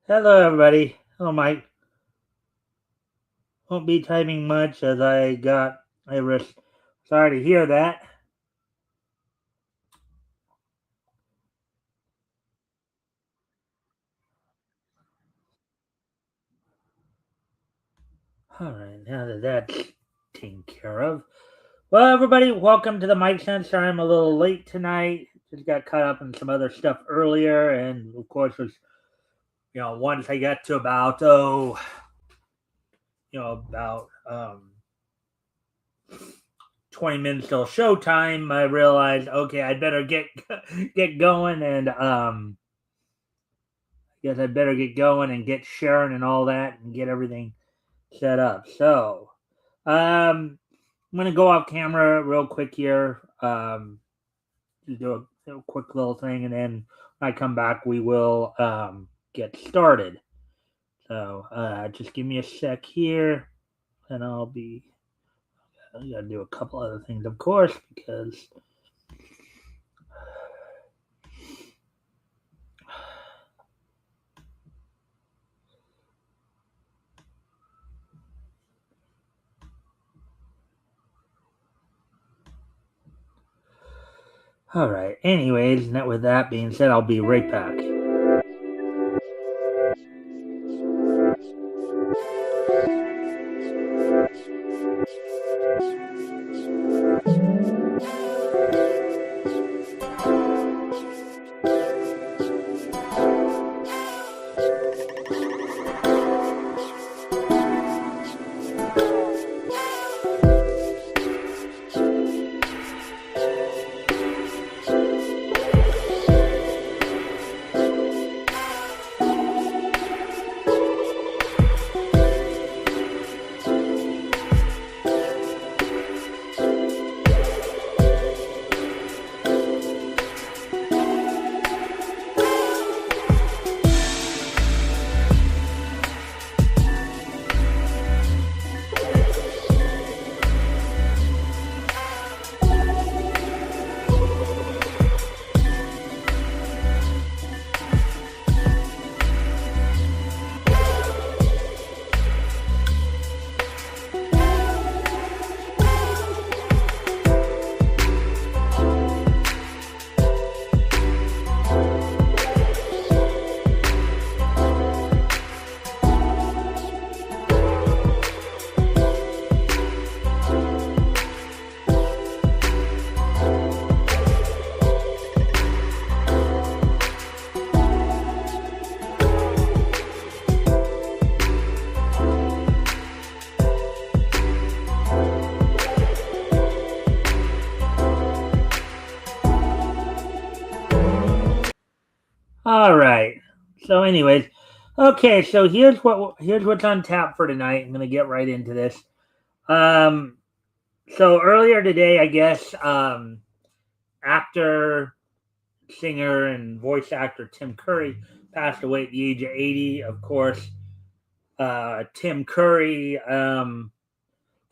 Hello, everybody. Hello, Mike. Won't be typing much as I got a wrist. Sorry to hear that. All right, now that that's taken care of. Well, everybody, welcome to the Mikestand. Sorry I'm a little late tonight. Just got caught up in some other stuff earlier, and of course, was once I got to about 20 minutes till showtime, I realized okay, I'd better get going and guess I better get going and get Sharon and all that and get everything set up. So, I'm gonna go off camera real quick here. Just do a quick little thing, and then when I come back, we will get started. So, just give me a sec here, and I'll be. I gotta do a couple other things, of course, because. All right. Anyways, with that being said, I'll be right back. All right. So, anyways, okay. So here's what's on tap for tonight. I'm gonna get right into this. Um. So earlier today, I guess, actor, singer, and voice actor Tim Curry passed away at the age of 80. Of course, Tim Curry,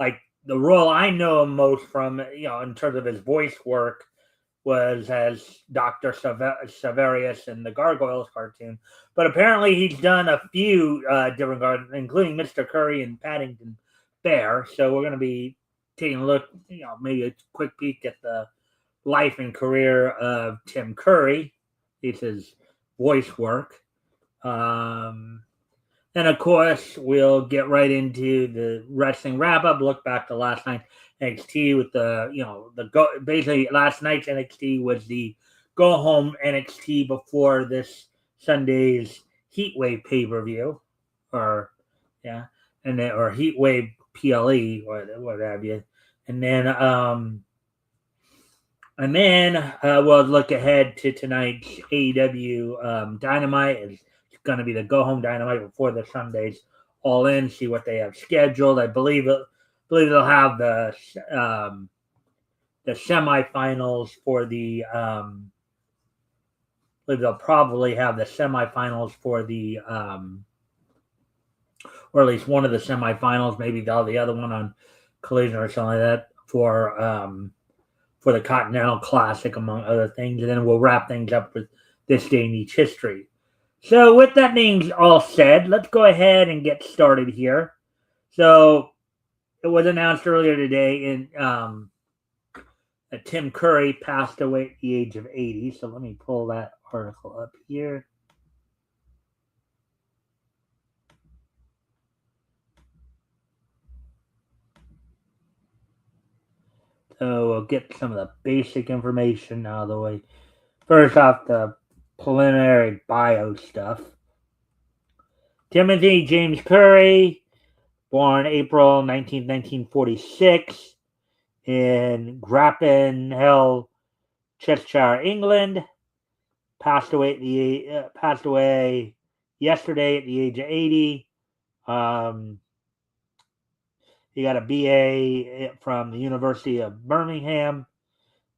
like the role I know him most from, in terms of his voice work, was as Dr. Severius in the Gargoyles cartoon. But apparently he's done a few different cartoons, including Mr. Curry and Paddington Bear. So we're going to be taking a look, maybe a quick peek at the life and career of Tim Curry. It's his voice work. And of course, we'll get right into the wrestling wrap up, look back to last night NXT with basically last night's NXT was the go home NXT before this Sunday's Heatwave pay per view, or yeah, and then or Heatwave PLE or what have you, and then we'll look ahead to tonight's AEW Dynamite. It's going to be the go home Dynamite before the Sunday's All In. See what they have scheduled. I believe they'll have the semifinals for the. I believe they'll probably have the semifinals for the. Or at least one of the semifinals. Maybe the other one on Collision or something like that for the Continental Classic, among other things. And then we'll wrap things up with this day in each history. So, with that being all said, let's go ahead and get started here. So, it was announced earlier today that Tim Curry passed away at the age of 80. So, let me pull that article up here. So, we'll get some of the basic information out of the way. First off, the preliminary bio stuff. Timothy James Curry, born April 19th, 1946, in Grappenhill, Cheshire, England. Passed away yesterday at the age of 80. He got a BA from the University of Birmingham.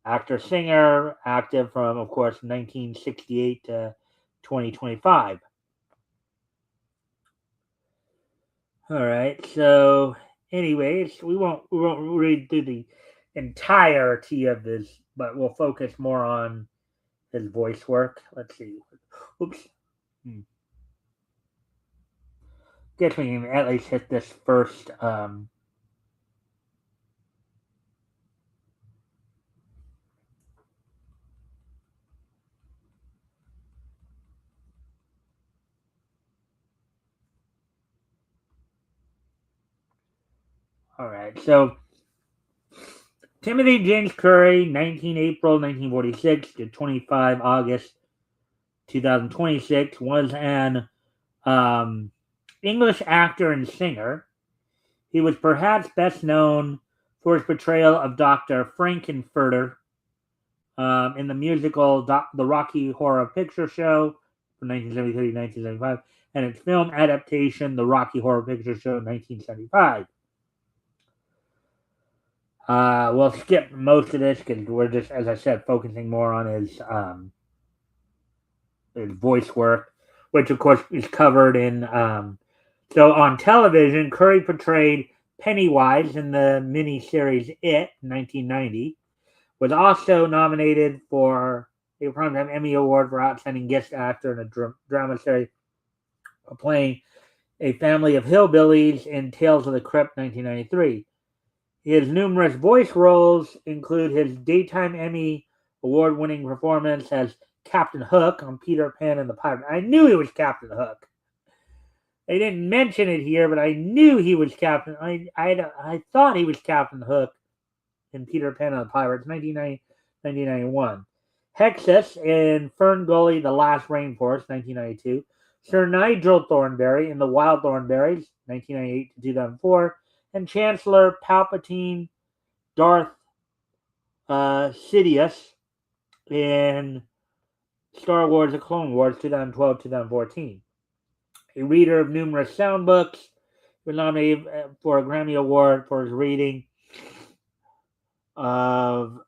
Actor, singer, active from, of course, 1968 to 2025. All right. So, anyways, we won't read through the entirety of this, but we'll focus more on his voice work. Let's see. Oops. Guess we can at least hit this first. All right. So, Timothy James Curry, 19 April 1946 to 25 August 2026, was an English actor and singer. He was perhaps best known for his portrayal of Dr. Frankenfurter in the musical The Rocky Horror Picture Show from 1973 to 1975, and its film adaptation, The Rocky Horror Picture Show, 1975. We'll skip most of this because we're just, as I said, focusing more on his voice work, which of course is covered in. So on television, Curry portrayed Pennywise in the miniseries It, 1990. Was also nominated for a Primetime Emmy Award for Outstanding Guest Actor in a drama series playing a family of hillbillies in Tales of the Crypt, 1993. His numerous voice roles include his Daytime Emmy Award-winning performance as Captain Hook on Peter Pan and the Pirate. I knew he was Captain Hook. They didn't mention it here, but I knew he was Captain. I thought he was Captain Hook in Peter Pan and the Pirates, 1991. Hexus in Fern Gully, The Last Rainforest, 1992. Sir Nigel Thornberry in The Wild Thornberrys, 1998 to 2004. And Chancellor Palpatine Darth Sidious in Star Wars The Clone Wars, 2012-2014. A reader of numerous sound books, he was nominated for a Grammy Award for his reading of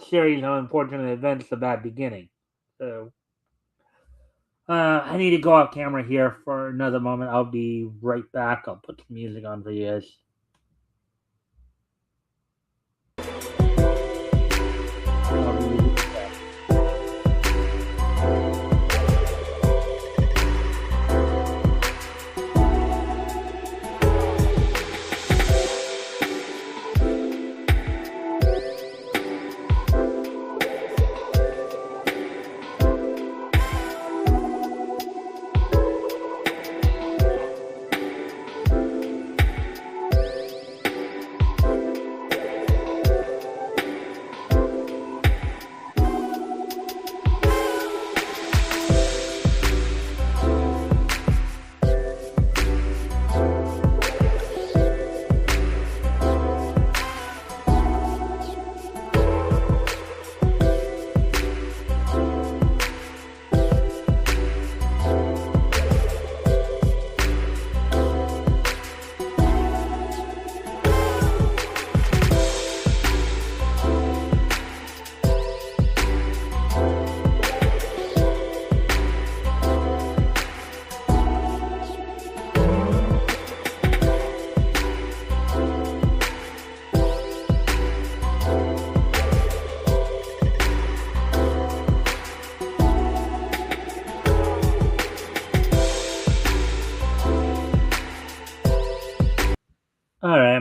series on unfortunate events, The Bad Beginning. So, I need to go off camera here for another moment. I'll be right back. I'll put some music on for you guys.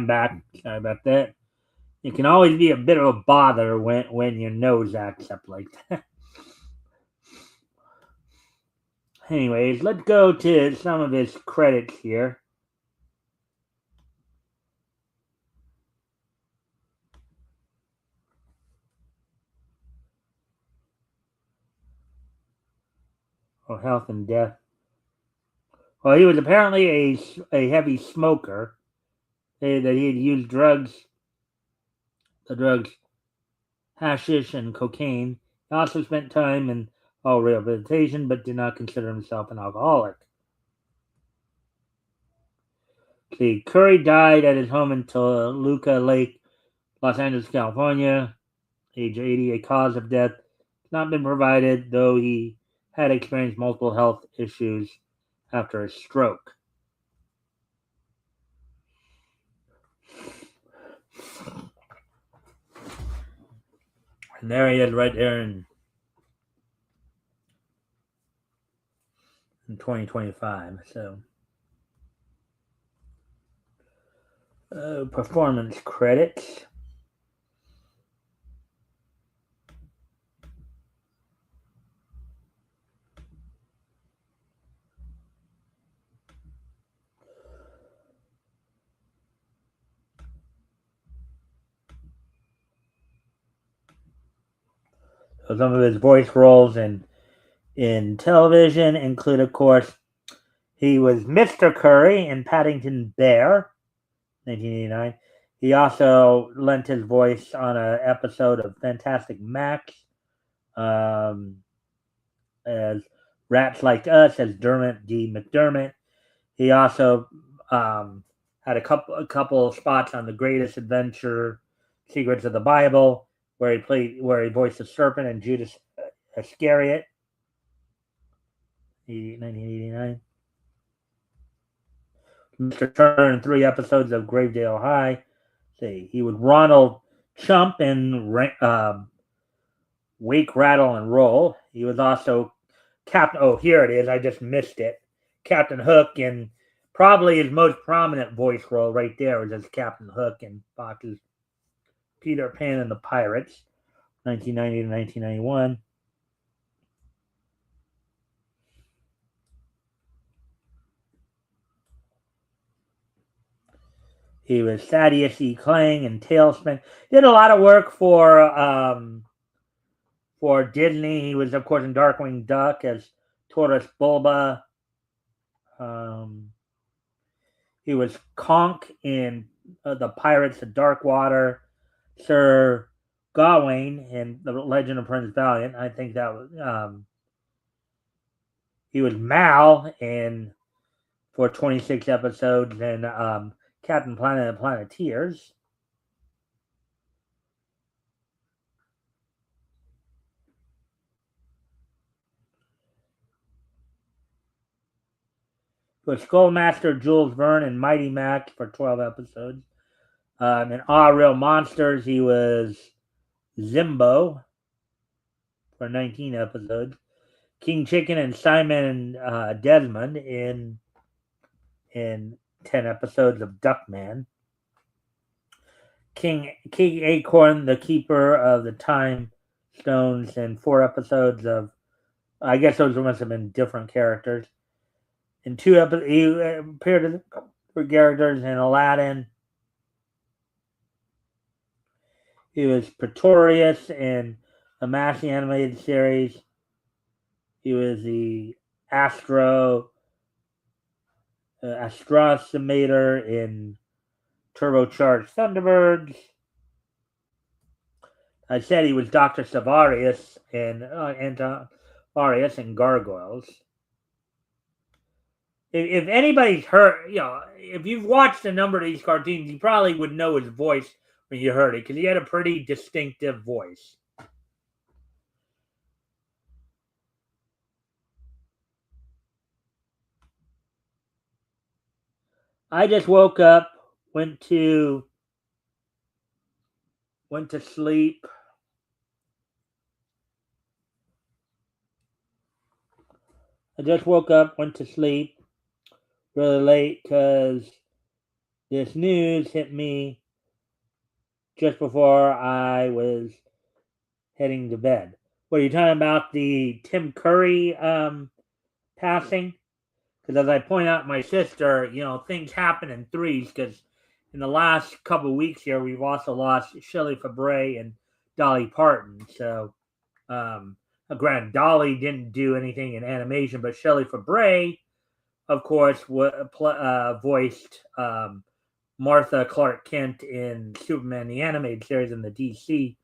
back. Sorry about that. It can always be a bit of a bother when your nose acts up like that. Anyways, let's go to some of his credits here. Oh, health and death. Well, he was apparently a heavy smoker. That he had used the drugs hashish and cocaine. He also spent time in rehabilitation, but did not consider himself an alcoholic. See, Curry died at his home in Toluca Lake, Los Angeles, California, age 80. A cause of death has not been provided, though he had experienced multiple health issues after a stroke. And there he is right there in 2025. So, performance credits. So some of his voice roles in television include, of course, he was Mr. Curry in Paddington Bear, 1989. He also lent his voice on an episode of Fantastic Max as Rats Like Us as Dermot D. McDermott. He also had a couple spots on The Greatest Adventure, Secrets of the Bible, where he voiced the serpent and Judas Iscariot. 1989. Mr. Turner in 3 episodes of Gravedale High. See, he was Ronald Chump in Wake, Rattle, and Roll. He was also Captain. Oh, here it is. I just missed it. Captain Hook, and probably his most prominent voice role right there was as Captain Hook in Fox's Peter Pan and the Pirates, 1990 to 1991. He was Thaddeus E. Clang in Tailspin. Did a lot of work for Disney. He was, of course, in Darkwing Duck as Taurus Bulba. He was Conk in the Pirates of Darkwater. Sir Gawain in The Legend of Prince Valiant. I think that was he was Mal in for 26 episodes in Captain Planet and Planeteers. He was Skullmaster Jules Verne in Mighty Max for 12 episodes. In All Real Monsters, he was Zimbo for 19 episodes. King Chicken and Simon Desmond in 10 episodes of Duckman. King Acorn, the Keeper of the Time Stones, in 4 episodes of. I guess those must have been different characters. In 2 episodes, he appeared for characters in Aladdin. He was Pretorius in the Massey animated series. He was the Astrosimator in Turbocharged Thunderbirds. I said he was Dr. Savarius in Varius and Gargoyles. If anybody's heard, if you've watched a number of these cartoons, you probably would know his voice when you heard it, because he had a pretty distinctive voice. I just woke up, went to sleep. I just woke up, went to sleep really late because this news hit me just before I was heading to bed. What are you talking about? The Tim Curry passing? Because as I point out, my sister, things happen in threes. Because in the last couple of weeks here, we've also lost Shelley Fabre and Dolly Parton. So, granted, Dolly didn't do anything in animation, but Shelley Fabre, of course, voiced Martha Clark Kent in Superman the Animated Series in the DC.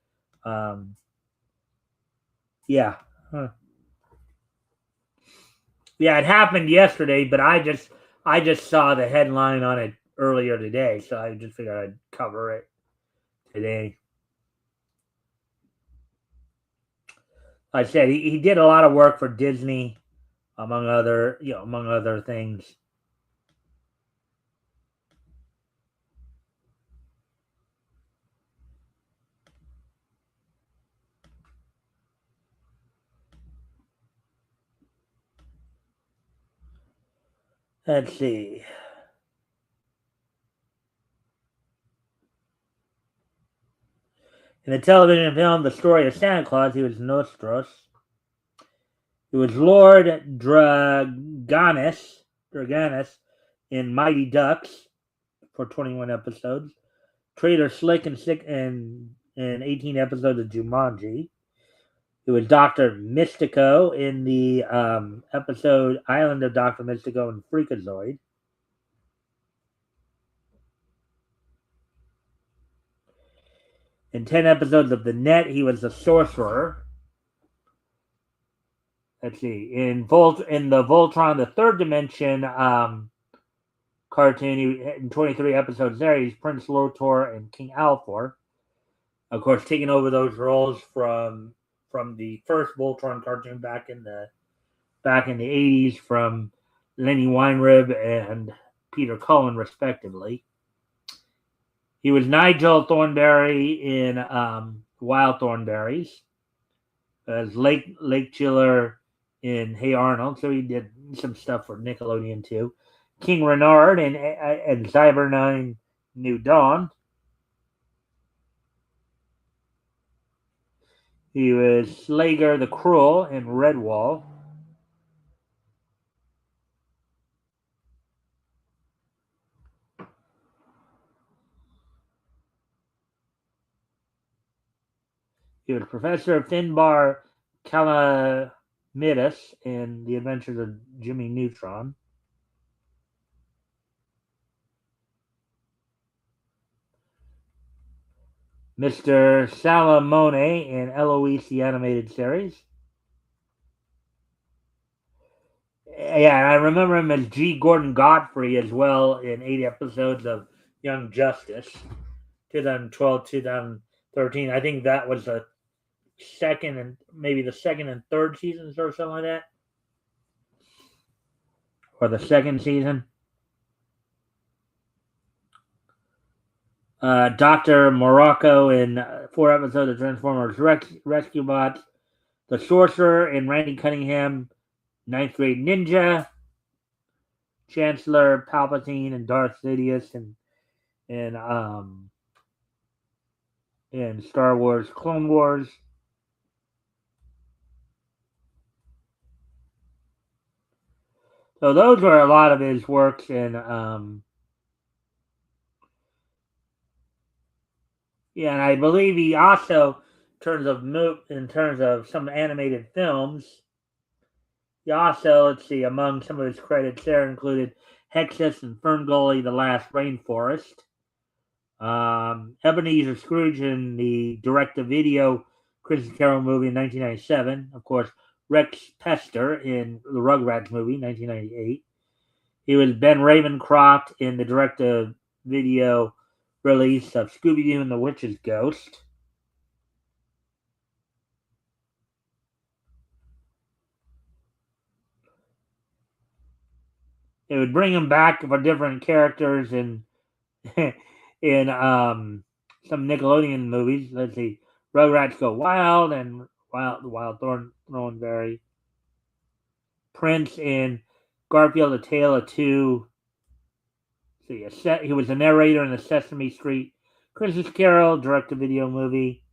Yeah. Huh. Yeah, it happened yesterday, but I just saw the headline on it earlier today, so I just figured I'd cover it today. Like I said he did a lot of work for Disney, among other things. Let's see. In the television film The Story of Santa Claus, he was Nostros. He was Lord Draganus in Mighty Ducks for 21 episodes. Trader Slick and Sick in 18 episodes of Jumanji. It was Dr. Mystico in the episode Island of Dr. Mystico and Freakazoid. In 10 episodes of The Net, he was the Sorcerer. Let's see. In the Voltron, the Third Dimension cartoon, in 23 episodes there, he's Prince Lotor and King Alfor. Of course, taking over those roles from the first Voltron cartoon back in the 80s from Lenny Weinrib and Peter Cullen, respectively. He was Nigel Thornberry in Wild Thornberries, as Lake Chiller in Hey Arnold, so he did some stuff for Nickelodeon too. King Renard and Cyber9 New Dawn. He was Slager the Cruel in Redwall. He was Professor Finbar Calamidus in The Adventures of Jimmy Neutron. Mr. Salamone in Eloise the Animated Series. Yeah, and I remember him as G. Gordon Godfrey as well in 8 episodes of Young Justice, 2012, 2013. I think that was the second and third seasons or something like that. Or the second season. Dr. Morocco in 4 episodes of Transformers Rescue Bots. The Sorcerer in Randy Cunningham, 9th Grade Ninja. Chancellor Palpatine and Darth Sidious and in Star Wars Clone Wars. So those were a lot of his works in and I believe he also in terms of some animated films, he also, let's see, among some of his credits there included Hexus and Ferngully, The Last Rainforest. Ebenezer Scrooge in the direct-to-video Christmas Carol movie in 1997. Of course, Rex Pester in the Rugrats movie, 1998. He was Ben Ravencroft in the direct-to-video release of Scooby-Doo and the Witch's Ghost. It would bring him back for different characters in in some Nickelodeon movies. Let's see, Rugrats Go Wild and Wild Thornberry. Prince in Garfield: A Tale of Two So he was a narrator in the Sesame Street Christmas Carol direct-to-video movie.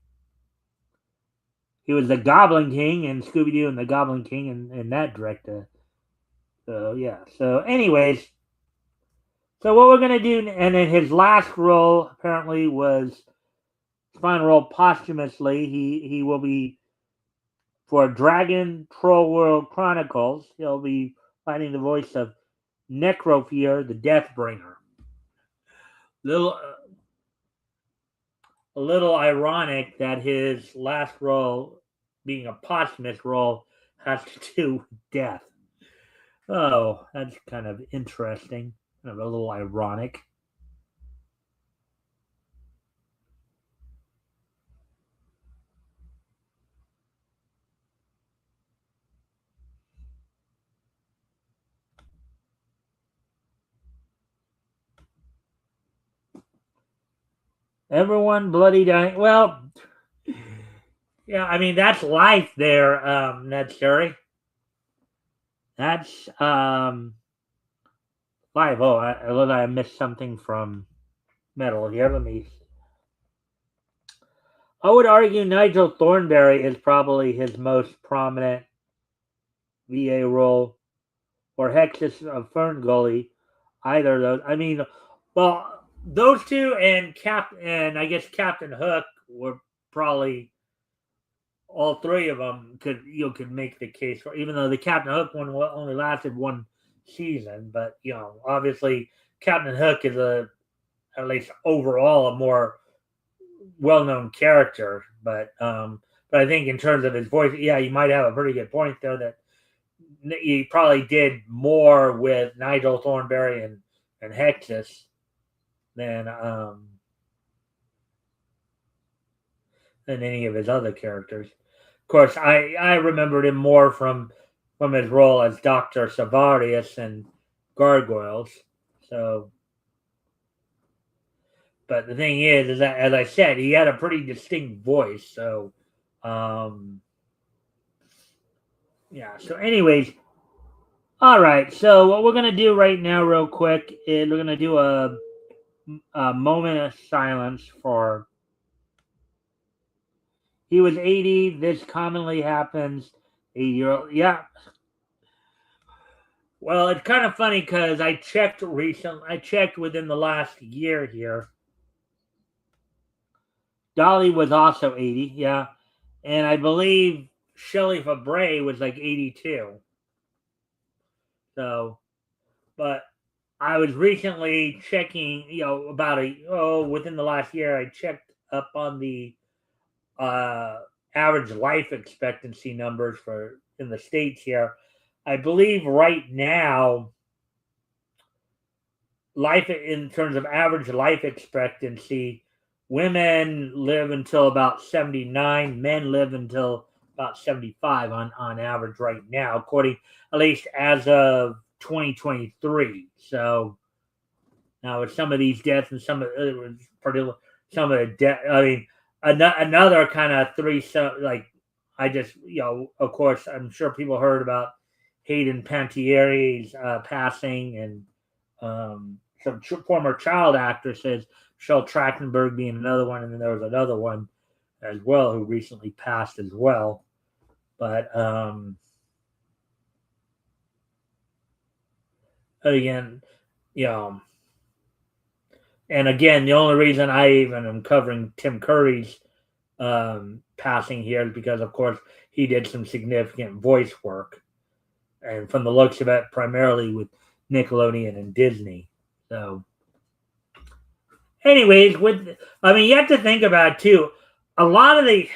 He was the Goblin King in Scooby Doo and the Goblin King in that direct-to. So yeah. So anyways, so what we're gonna do, and then his last role apparently was his final role posthumously. He will be for Dragon Troll World Chronicles. He'll be finding the voice of Necrofear, the Deathbringer. Little a little ironic that his last role, being a posthumous role, has to do with death. Oh, that's kind of interesting. Kind of a little ironic. Everyone bloody dying. Well, yeah, I mean that's life there, Ned Surrey. That's life. Oh, I missed something from Metal here. Let me. I would argue Nigel Thornberry is probably his most prominent VA role, or Hexus of Fern Gully. Either of those. I mean, well, those two and I guess Captain Hook were probably all three of them could make the case for, even though the Captain Hook one only lasted one season, but obviously Captain Hook is at least overall a more well-known character, but I think in terms of his voice, yeah, you might have a pretty good point though that he probably did more with Nigel Thornberry and Hexus than any of his other characters. Of course, I remembered him more from his role as Dr. Savarius and Gargoyles. So, but the thing is that, as I said, he had a pretty distinct voice. So, yeah. So, anyways, all right. So, what we're gonna do right now, real quick, is we're gonna do a moment of silence for. He was 80. This commonly happens. 80-year-old. Yeah. Well, it's kind of funny because I checked recently. I checked within the last year here. Dolly was also 80, yeah. And I believe Shelley Fabre was like 82. So, but I was recently checking, about within the last year, I checked up on the average life expectancy numbers for in the States here. I believe right now, life in terms of average life expectancy, women live until about 79, men live until about 75 on average right now, according at least as of 2023. So now with some of these deaths and some of the death, I mean, another kind of three. So like I just of course I'm sure people heard about Hayden Panettiere's passing, and some former child actresses, Shel Trachtenberg being another one, and then there was another one as well who recently passed as well. But again, and again, the only reason I even am covering Tim Curry's passing here is because, of course, he did some significant voice work, and from the looks of it, primarily with Nickelodeon and Disney. So, anyways, you have to think about it too. A lot of the,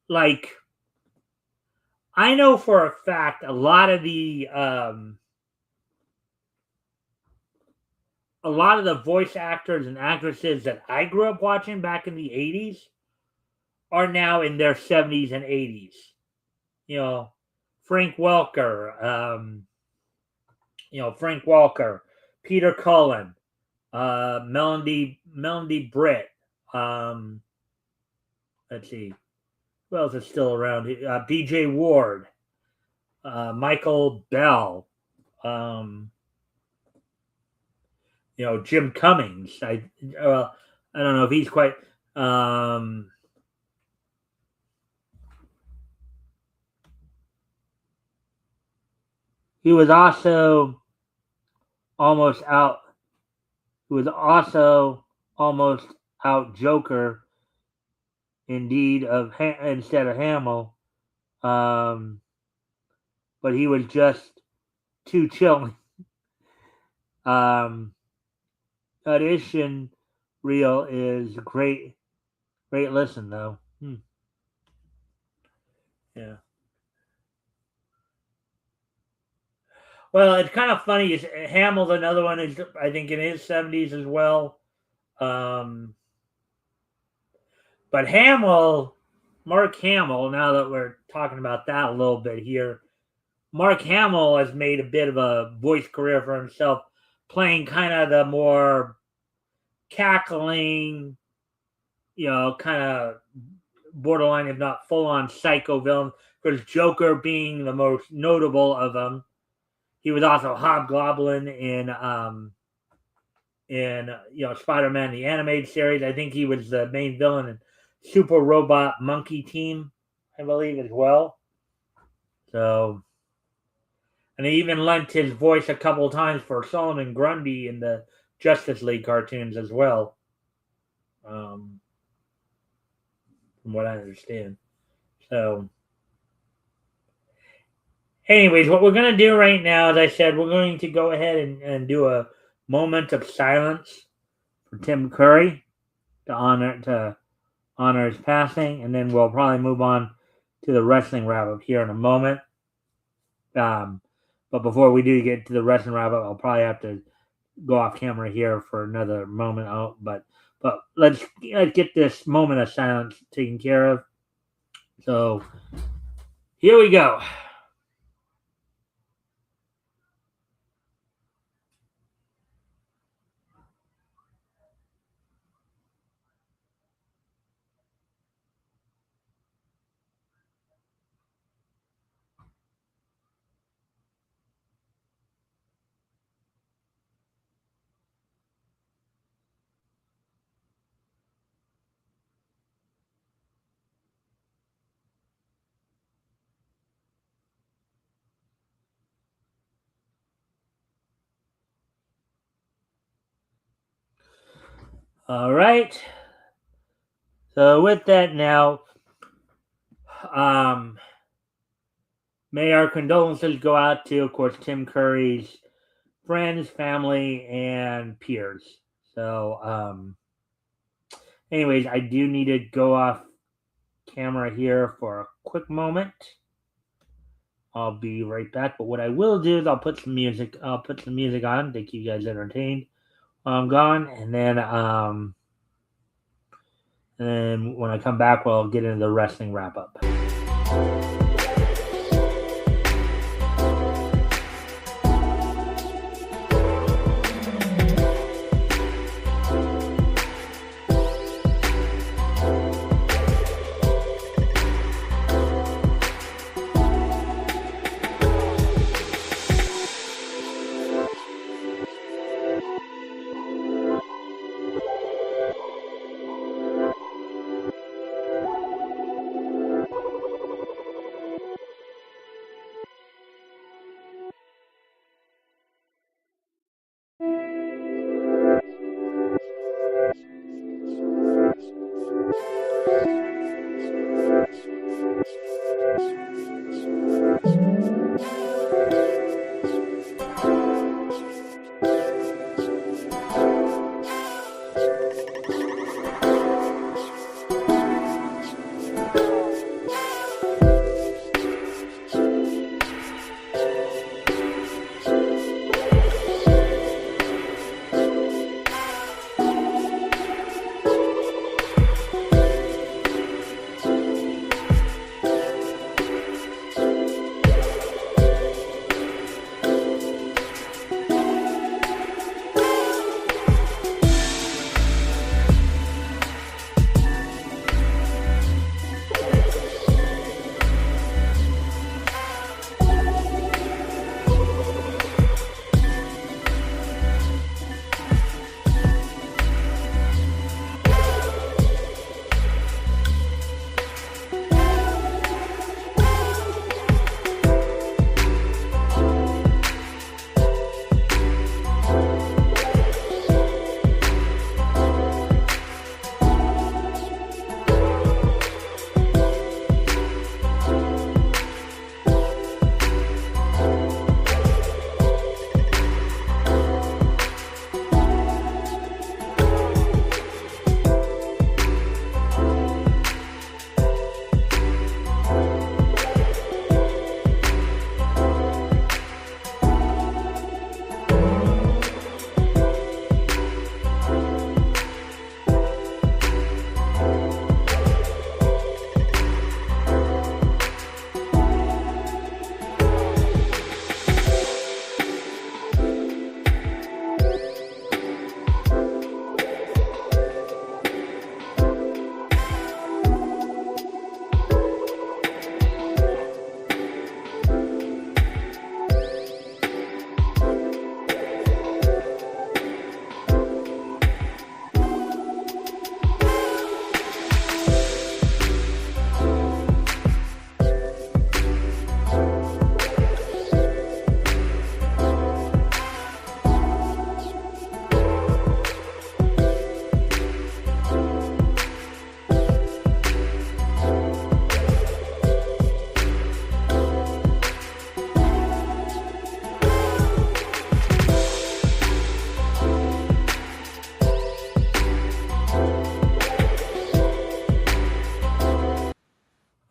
like, I know for a fact, a lot of the voice actors and actresses that I grew up watching back in the 80s are now in their 70s and 80s. Frank Welker, Peter Cullen, Melody Britt. Let's see, who else is still around? B.J. Ward, Michael Bell. Jim Cummings. I don't know if he's quite. He was also almost out. He was also almost out Joker, indeed, instead of Hamill. But he was just too chilling. Audition reel is great listen though. Yeah. Well, it's kind of funny. Hamill's another one is I think in his 70s as well. But Mark Hamill. Now that we're talking about that a little bit here, Mark Hamill has made a bit of a voice career for himself, playing kind of the more cackling, kind of borderline, if not full-on psycho villain. Because Joker being the most notable of them. He was also Hobgoblin in Spider-Man the animated series. I think he was the main villain in Super Robot Monkey Team, I believe, as well. So, and he even lent his voice a couple of times for Solomon Grundy in the Justice League cartoons as well. From what I understand. So, anyways, what we're going to do right now, as I said, we're going to go ahead and do a moment of silence for Tim Curry to honor his passing, and then we'll probably move on to the wrestling wrap-up here in a moment. But before we do get to the wrestling wrap-up, I'll probably have to go off camera here for another moment. But let's get this moment of silence taken care of. So here we go. All right. So with that now, may our condolences go out to, of course, Tim Curry's friends, family, and peers. So, anyways, I do need to go off camera here for a quick moment. I'll be right back. But what I will do is I'll put some music on to keep you guys entertained while I'm gone, and then when I come back, we'll get into the wrestling wrap up.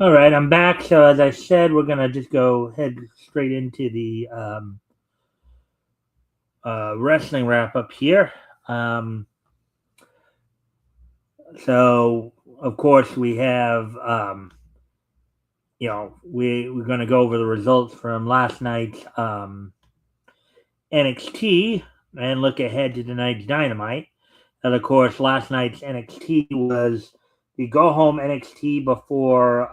All right, I'm back. So as I said, we're gonna just go head straight into the wrestling wrap up here. Um, so of course we have we're gonna go over the results from last night's NXT and look ahead to tonight's Dynamite. And of course, last night's NXT was the go home NXT before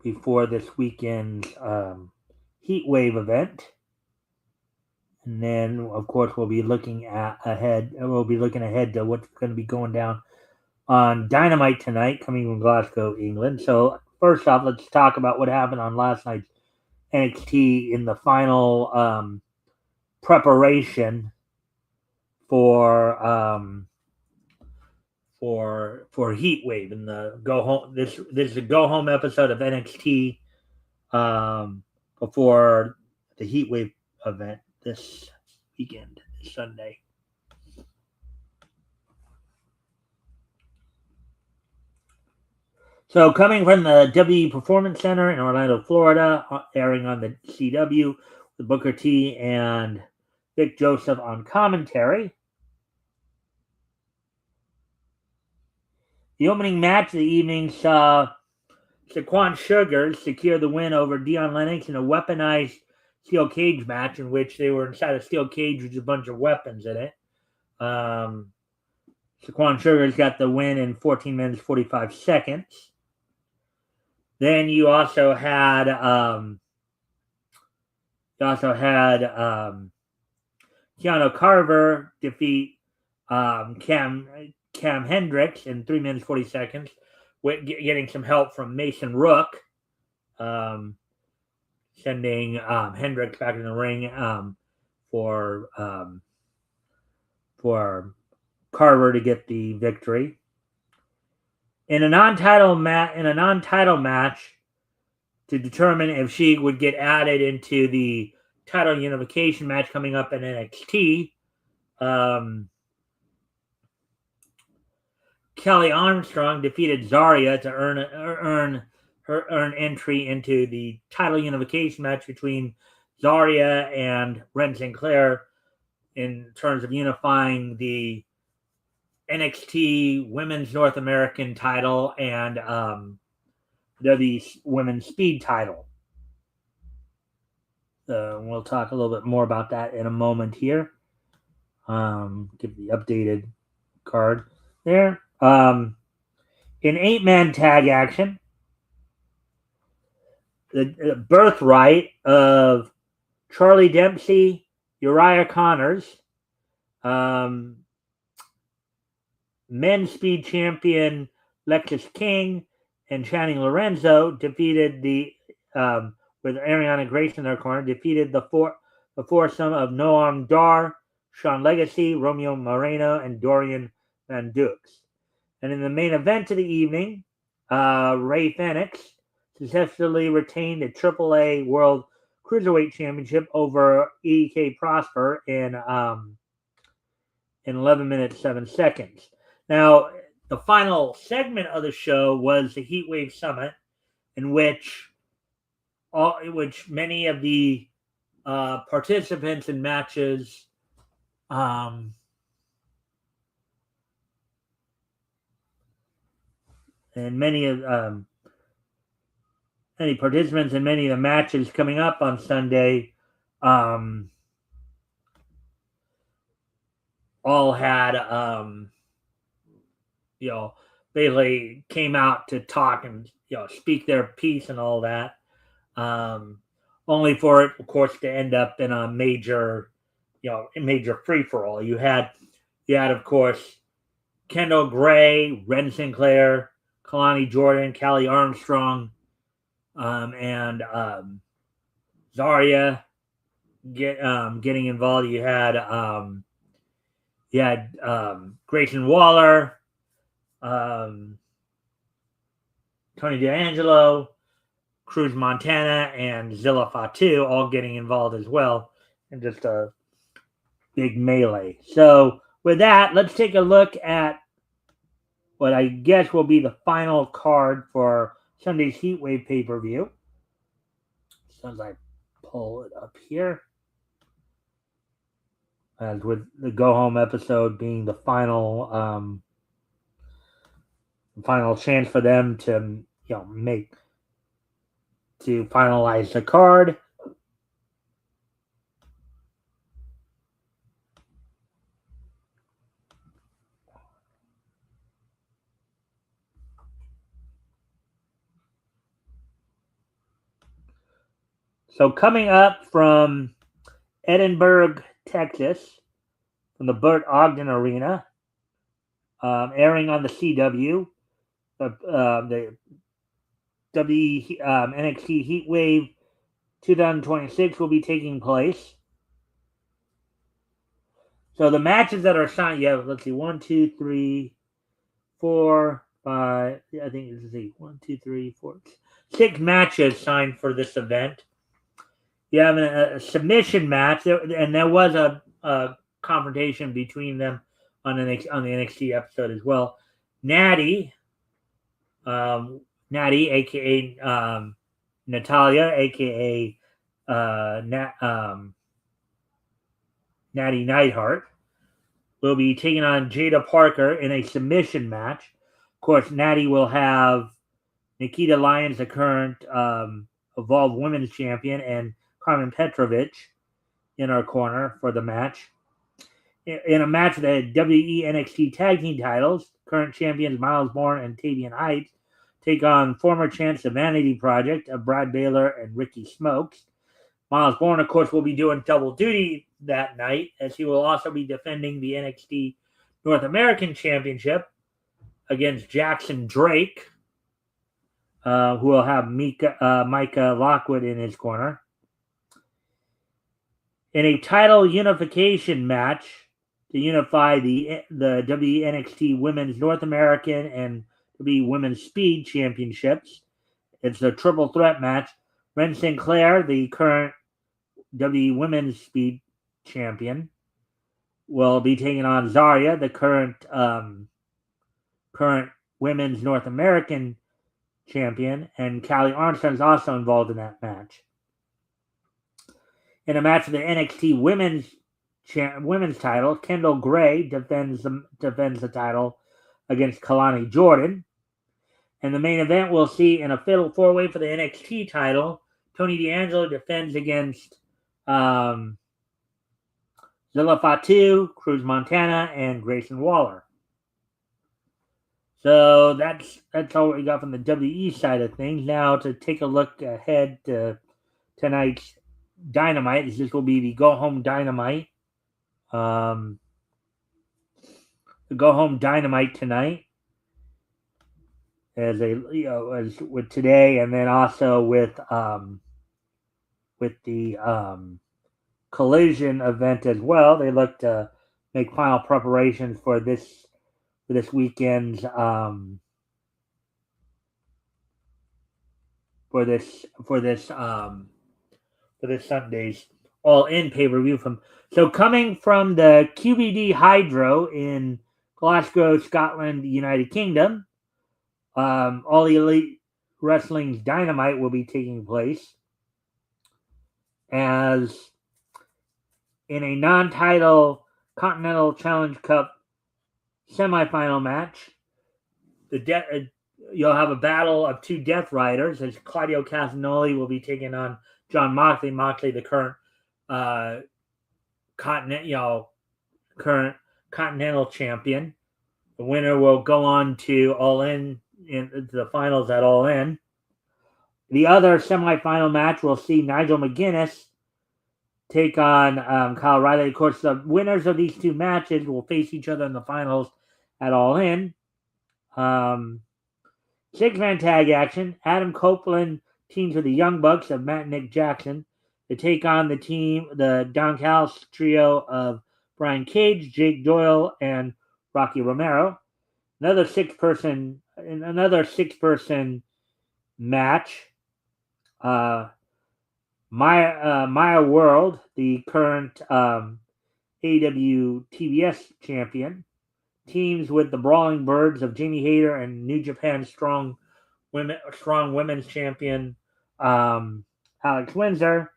before this weekend's Heat Wave event. And then, of course, we'll be looking ahead. We'll be looking ahead to what's going to be going down on Dynamite tonight, coming from Glasgow, England. So, first off, let's talk about what happened on last night's NXT in the final preparation for Heat Wave and the go home. This is a go home episode of NXT before the Heat Wave event this weekend, this Sunday. So, coming from the WWE Performance Center in Orlando, Florida, airing on the CW with Booker T and Vic Joseph on commentary. The opening match of the evening saw Saquon Sugar secure the win over Dion Lennox in a weaponized steel cage match in which they were inside a steel cage with a bunch of weapons in it. Saquon Sugar's got the win in 14 minutes 45 seconds. Then you also had Keanu Carver defeat Cam Hendricks in 3 minutes 40 seconds, with getting some help from Mason Rook, sending Hendricks back in the ring for Carver to get the victory. In a non-title match to determine if she would get added into the title unification match coming up in NXT, Kelly Armstrong defeated Zarya to earn entry into the title unification match between Zarya and Ren Sinclair in terms of unifying the NXT Women's North American title and the Women's Speed title. We'll talk a little bit more about that in a moment here. Give the updated card there. In 8-man tag action, the birthright of Charlie Dempsey, Uriah Connors, men's speed champion Lexus King and Channing Lorenzo defeated with Ariana Grace in their corner, defeated the foursome of Noam Dar, Sean Legacy, Romeo Moreno, and Dorian Van Dukes. And in the main event of the evening, Ray Phoenix successfully retained a AAA World Cruiserweight Championship over E.K. Prosper in 11 minutes 7 seconds. Now, the final segment of the show was the Heatwave Summit, in which many of the participants in matches and many participants in many of the matches coming up on Sunday all had basically came out to talk and speak their piece and all that. Only for it, of course, to end up in a major free for all. You had, of course, Kendall Gray, Ren Sinclair, Kalani Jordan, Callie Armstrong, and Zarya getting involved. You had Grayson Waller, Tony D'Angelo, Cruz Montana, and Zilla Fatu all getting involved as well. and just a big melee. So with that, let's take a look at what I guess will be the final card for Sunday's Heatwave pay-per-view. As I pull it up here, as with the go home episode being the final chance for them to finalize the card. So coming up from Edinburgh, Texas, from the Burt Ogden Arena, airing on the CW, the NXT Heatwave 2026 will be taking place. So the matches that are signed, let's see, 1, 2, 3, 4, 5. I think this is 1, 2, 3, 4, 6 matches signed for this event. You have a submission match, and there was a confrontation between them on the NXT episode as well. Natty, aka Natalia, aka Natty Neidhart, will be taking on Jada Parker in a submission match. Of course, Natty will have Nikita Lyons, the current Evolve Women's Champion, and Carmen Petrovich in our corner for the match. In a match of the WE NXT Tag Team titles, current champions Miles Bourne and Tavian Heights take on former champs, the Vanity Project of Brad Baylor and Ricky Smokes. Miles Bourne, of course, will be doing double duty that night, as he will also be defending the NXT North American Championship against Jackson Drake, who will have Micah Lockwood in his corner. In a title unification match to unify the WNXT Women's North American and WWE Women's Speed Championships, it's a triple threat match. Ren Sinclair, the current WWE Women's Speed Champion, will be taking on Zarya, the current Women's North American Champion, and Callie Armstrong is also involved in that match. In a match of the NXT Women's title, Kendall Gray defends the title against Kalani Jordan. And the main event we'll see in a fatal four-way for the NXT title, Tony D'Angelo defends against Zilla Fatu, Cruz Montana, and Grayson Waller. So that's all we got from the WE side of things. Now to take a look ahead to tonight's Dynamite. This will be the Go Home Dynamite. The Go Home Dynamite tonight, as with today, and then also with the Collision event as well. They look to make final preparations for this weekend's for this Sunday's All In pay-per-view coming from the QBD Hydro in Glasgow, Scotland, United Kingdom. All Elite Wrestling's Dynamite will be taking place as in a non-title Continental Challenge Cup semifinal match. You'll have a battle of two Death Riders as Claudio Castagnoli will be taking on John Moxley. Moxley, the current current Continental Champion. The winner will go on to All In into the finals at All In. The other semifinal match will see Nigel McGuinness take on Kyle Riley. Of course, the winners of these two matches will face each other in the finals at All In. 6-man tag action. Adam Copeland teams with the Young Bucks of Matt and Nick Jackson to take on the Don Callis trio of Brian Cage, Jake Doyle, and Rocky Romero. Another six-person match. Maya World, the current AEW TBS champion, teams with the Brawling Birds of Jamie Hayter and New Japan Strong Women's champion Alex Windsor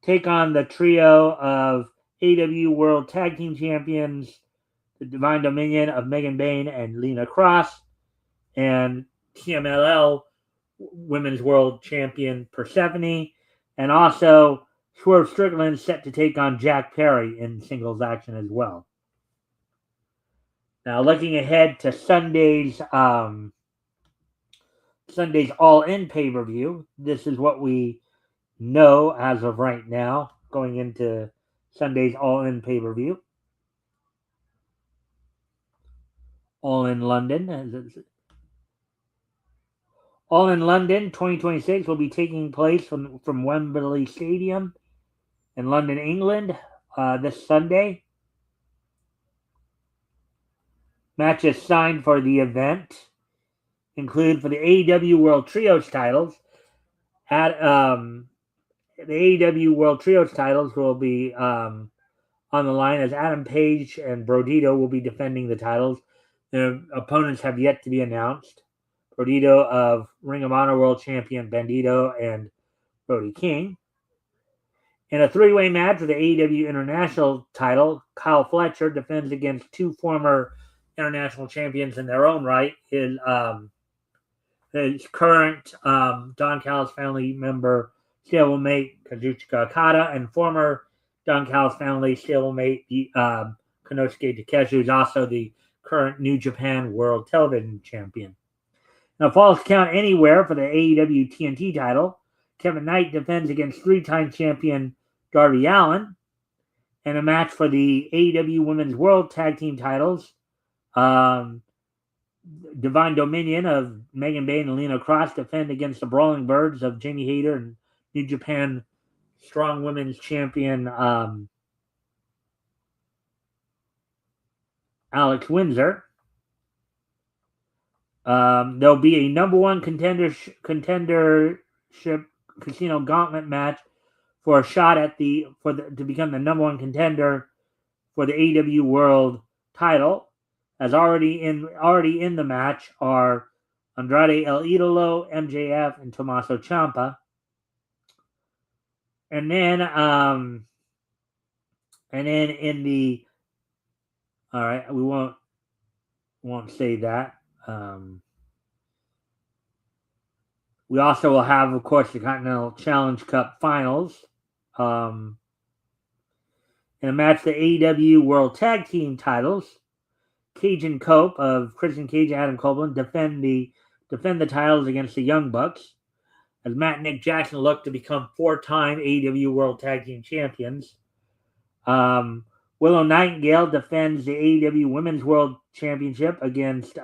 take on the trio of AEW World Tag Team Champions, the Divine Dominion of Megan Bayne and Lena Cross, and TMLL Women's World Champion Persephone, and also Swerve Strickland set to take on Jack Perry in singles action as well. Now, looking ahead to Sunday's All In pay per view, this is what we know as of right now going into Sunday's All In pay per view. All in London. All in London 2026 will be taking place from Wembley Stadium in London, England, this Sunday. Matches signed for the event include for the AEW World Trios titles. The AEW World Trios titles will be on the line as Adam Page and Brodito will be defending the titles. Their opponents have yet to be announced. Brodito of Ring of Honor World Champion Bandito and Brody King. In a three-way match for the AEW International title, Kyle Fletcher defends against two former international champions in their own right. His current Don Callis family member stablemate Kazuchika Okada and former Don Callis family stablemate Konosuke Takeshi, who's also the current New Japan World Television Champion. Now, Falls Count Anywhere for the AEW TNT title. Kevin Knight defends against three-time champion Darby Allin. And a match for the AEW Women's World Tag Team titles. Divine Dominion of Megan Bayne and Lena Cross defend against the Brawling Birds of Jamie Hayter and New Japan Strong Women's Champion Alex Windsor. There'll be a number one contendership casino gauntlet match for a shot at to become the number one contender for the AEW World title. As already in the match are Andrade El Idolo, MJF, and Tommaso Ciampa. And then in the all right, we won't say that. We also will have, of course, the Continental Challenge Cup Finals. In a match, the AEW World Tag Team titles. Cage and Cope of Christian Cage and Adam Copeland defend the titles against the Young Bucks. As Matt and Nick Jackson look to become four-time AEW World Tag Team Champions. Willow Nightingale defends the AEW Women's World Championship against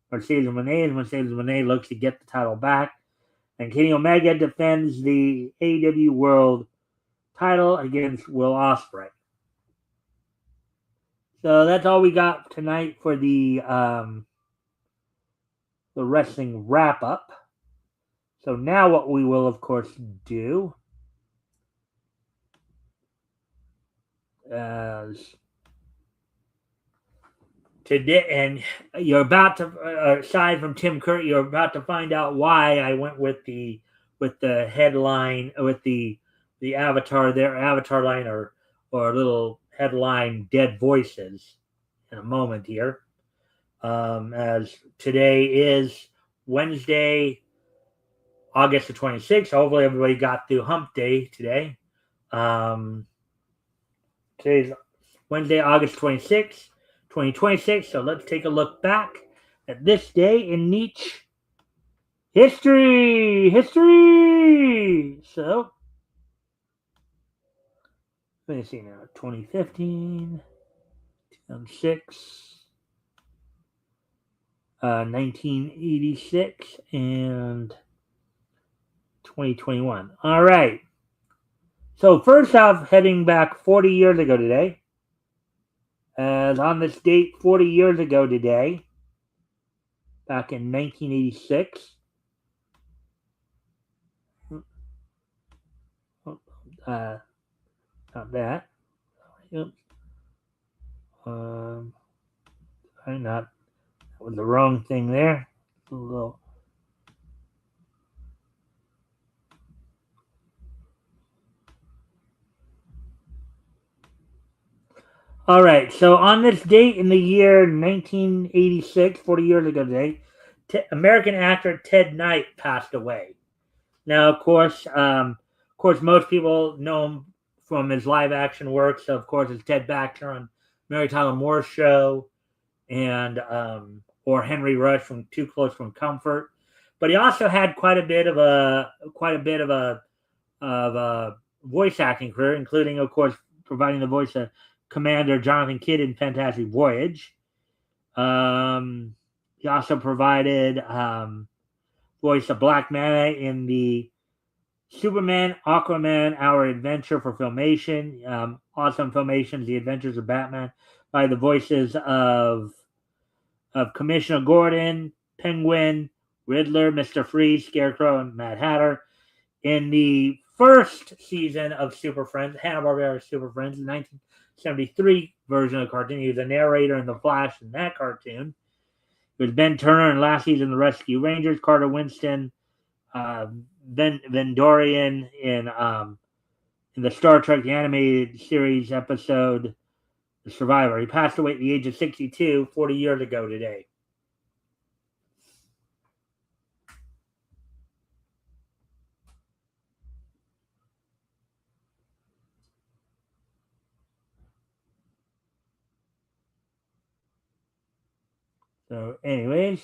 Mercedes Moné, as Mercedes Moné looks to get the title back. And Kenny Omega defends the AEW World title against Will Ospreay. So that's all we got tonight for the wrestling wrap-up. So now what we will, of course, do is today, and you're about to, aside from Tim Curry, you're about to find out why I went with the headline, with the avatar line or a little headline, Dead Voices, in a moment here. As today is Wednesday, August the 26th. Hopefully everybody got through hump day today. Today's Wednesday, August 26th, 2026. So let's take a look back at this day in Nietzsche history. So, let me see now. 2015, 2006. 1986 and 2021. All right. So first off, heading back 40 years ago today, as on this date 40 years ago today, back in 1986. Not that. Oops. I'm not. That was the wrong thing there. A little. All right. So on this date in the year 1986, 40 years ago today, American actor Ted Knight passed away. Now, of course, most people know him from his live action work. So, of course, it's Ted Baxter on Mary Tyler Moore's show, and or Henry Rush from Too Close from Comfort. But he also had quite a bit of a voice acting career, including, of course, providing the voice of Commander Jonathan Kidd in Fantastic Voyage. He also provided voice of Black Manta in the Superman, Aquaman, Our Adventure for Filmation. Awesome Filmation's The Adventures of Batman by the voices of Commissioner Gordon, Penguin, Riddler, Mr. Freeze, Scarecrow, and Mad Hatter. In the first season of Super Friends, Hanna-Barbera Super Friends, the 1973 version of the cartoon, he was a narrator in The Flash in that cartoon. It was Ben Turner in last season, The Rescue Rangers, Carter Winston, Vendorian in the Star Trek the Animated Series episode The Survivor. He passed away at the age of 62, 40 years ago today. So, anyways,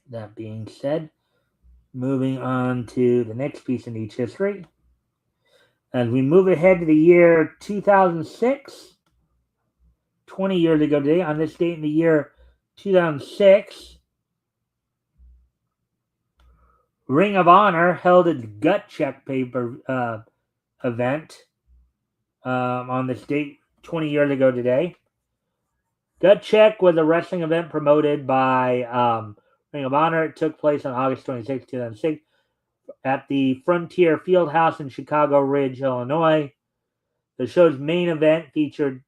that being said, moving on to the next piece in each history. As we move ahead to the year 2006, 20 years ago today, on this date in the year 2006, Ring of Honor held its gut check paper event on this date 20 years ago today. Gut check was a wrestling event promoted by Ring of Honor. It took place on August 26, 2006 at the Frontier Fieldhouse in Chicago Ridge, Illinois. The show's main event featured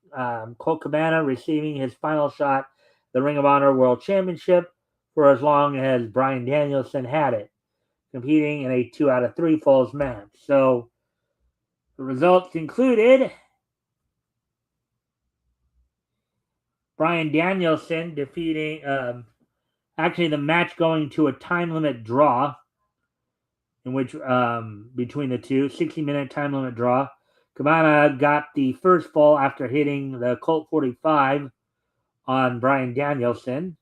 Colt Cabana receiving his final shot, the Ring of Honor World Championship, for as long as Bryan Danielson had it, competing in a 2 out of 3 falls match. So the results included Bryan Danielson defeating, actually the match going to a time limit draw, in which between the two, 60-minute time limit draw. Cabana got the first fall after hitting the Colt 45 on Bryan Danielson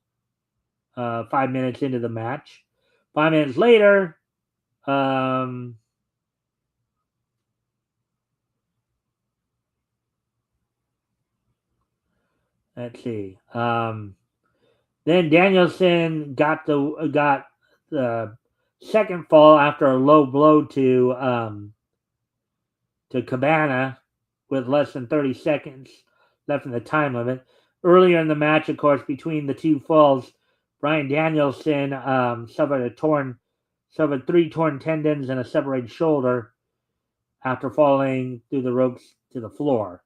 5 minutes into the match. 5 minutes later, let's see. Then Danielson got the second fall after a low blow to Cabana with less than 30 seconds left in the time limit. Earlier in the match, of course, between the two falls, Bryan Danielson suffered 3 torn tendons and a separated shoulder after falling through the ropes to the floor.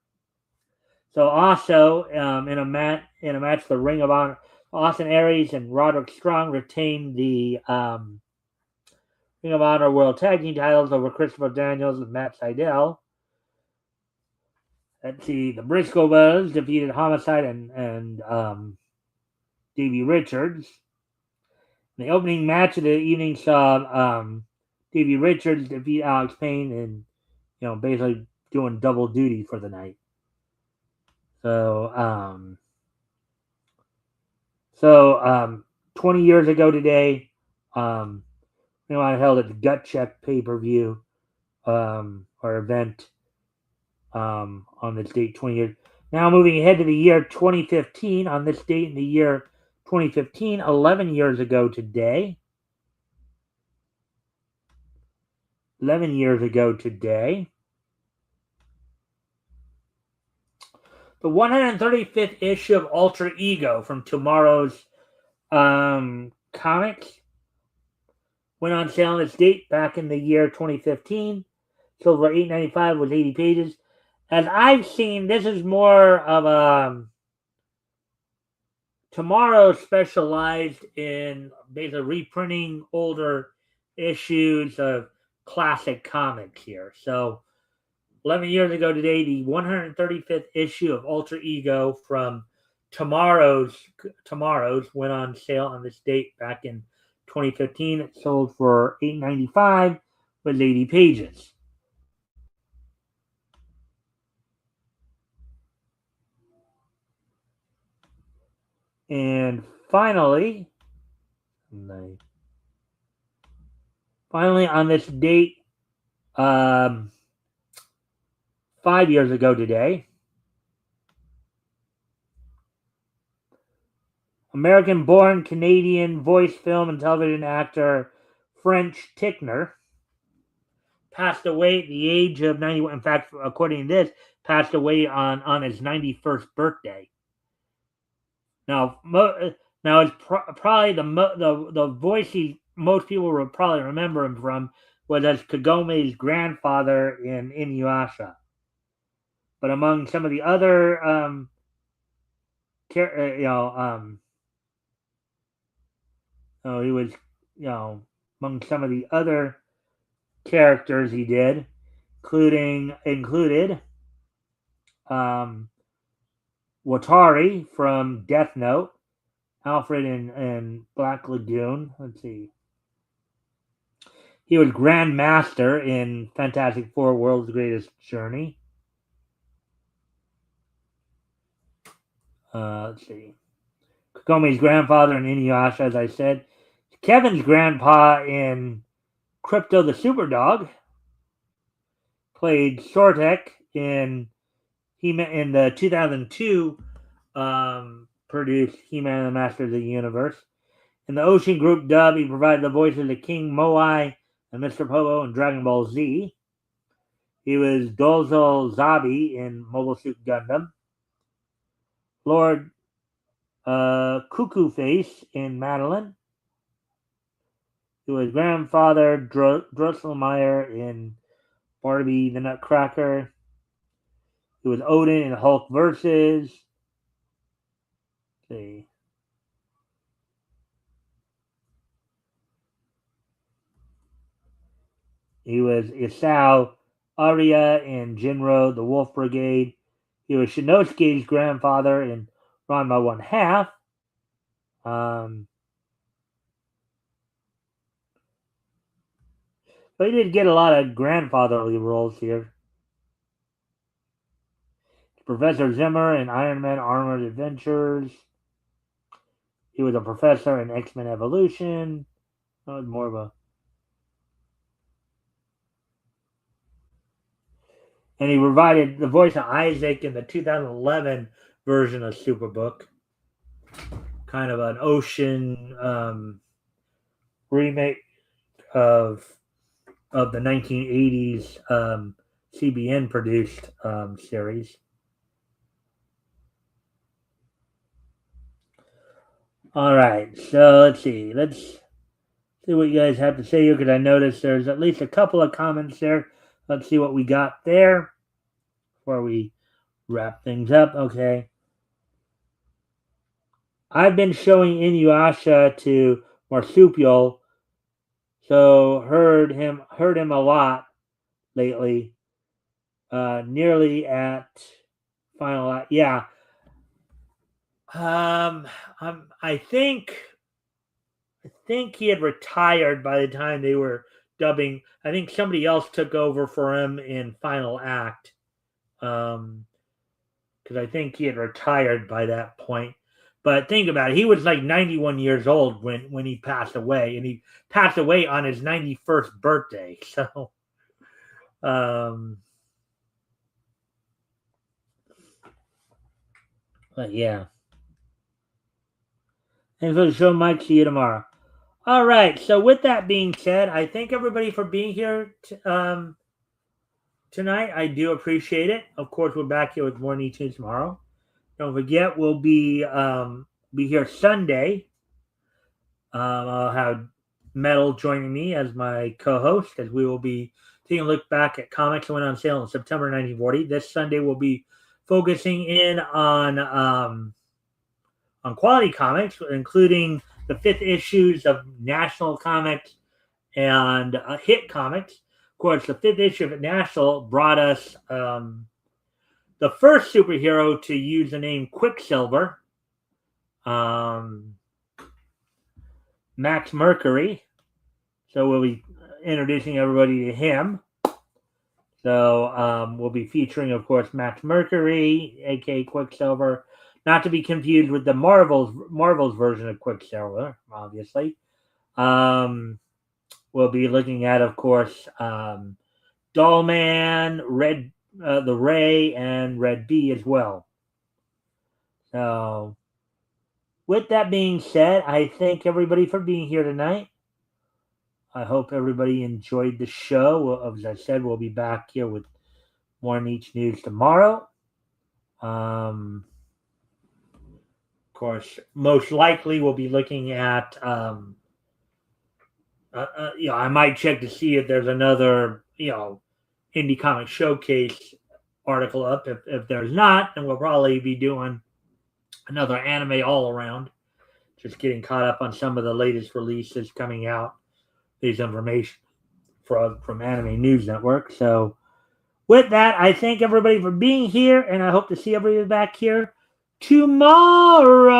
So also in a match, the Ring of Honor, Austin Aries and Roderick Strong retained the Ring of Honor World Tag Team titles over Christopher Daniels and Matt Sydal. Let's see, the Briscoe Brothers defeated Homicide and Davey Richards. The opening match of the evening saw Davey Richards defeat Alex Payne and basically doing double duty for the night. So 20 years ago today, I held its gut check pay-per-view or event on this date 20 years. Now moving ahead to the year 2015, on this date in the year 2015, 11 years ago today. 11 years ago today. The 135th issue of Alter Ego from Tomorrow's Comics went on sale on its date back in the year 2015. Silver $8.95 was 80 pages. As I've seen, this is more of a Tomorrow specialized in basically reprinting older issues of classic comics here. So 11 years ago today, the 135th issue of Alter Ego from Tomorrow's went on sale on this date back in 2015. It sold for $8.95 with 80 pages. And finally on this date, 5 years ago today, American-born Canadian voice, film, and television actor French Tickner passed away at the age of 91. In fact, according to this, passed away on his 91st birthday. Now, it's probably the voice most people will probably remember him from was as Kagome's grandfather in Inuyasha. But among some of the other he was, among some of the other characters he did, included Watari from Death Note, Alfred in Black Lagoon. Let's see. He was Grand Master in Fantastic Four: World's Greatest Journey. Let's see. Kagome's grandfather in Inuyasha, as I said. Kevin's grandpa in Crypto the Superdog. Played Sortek in the 2002 produced He-Man and the Master of the Universe. In the Ocean Group dub, he provided the voices of King Moai and Mr. Pogo in Dragon Ball Z. He was Dozo Zabi in Mobile Suit Gundam. Lord Cuckoo Face in Madeline. He was Grandfather Drosselmeyer in Barbie the Nutcracker. He was Odin in Hulk Versus. Let's see. He was Isao Arya in Jinro, the Wolf Brigade. He was Shinosuke's grandfather in Ranma 1/2. But he did get a lot of grandfatherly roles here. Professor Zimmer in Iron Man Armored Adventures. He was a professor in X-Men Evolution. That was more of a... And he provided the voice of Isaac in the 2011 version of Superbook. Kind of an ocean remake of the 1980s CBN produced series. All right, so let's see what you guys have to say here, because I noticed there's at least a couple of comments there. Let's see what we got there before we wrap things up. Okay. I've been showing Inuyasha to Marsupial, so heard him a lot lately. Nearly at final act. Yeah. I think he had retired by the time they were dubbing. I think somebody else took over for him in final act. Because I think he had retired by that point. But think about it. He was like 91 years old when he passed away, and he passed away on his 91st birthday. So, but yeah. Thanks for the show, Mike. See you tomorrow. All right. So with that being said, I thank everybody for being here tonight. I do appreciate it. Of course, we're back here with more Nietzsche tomorrow. Don't forget, we'll be here Sunday. I'll have Metal joining me as my co-host, as we will be taking a look back at comics that went on sale in September 1940. This Sunday we'll be focusing in on quality comics, including the 5th issues of National Comics and Hit Comics. Of course, the 5th issue of National brought us the first superhero to use the name Quicksilver, Max Mercury. So we'll be introducing everybody to him. So we'll be featuring, of course, Max Mercury, aka Quicksilver, not to be confused with the Marvel's version of Quicksilver, obviously. We'll be looking at, of course, Dollman, the Ray, and Red B as well. So, with that being said, I thank everybody for being here tonight. I hope everybody enjoyed the show. As I said, we'll be back here with more Niche News tomorrow. Of course, most likely we'll be looking at, I might check to see if there's another, Indie Comic Showcase article up. If there's not, then we'll probably be doing another anime all around. Just getting caught up on some of the latest releases coming out. These information from Anime News Network. So with that, I thank everybody for being here, and I hope to see everybody back here tomorrow.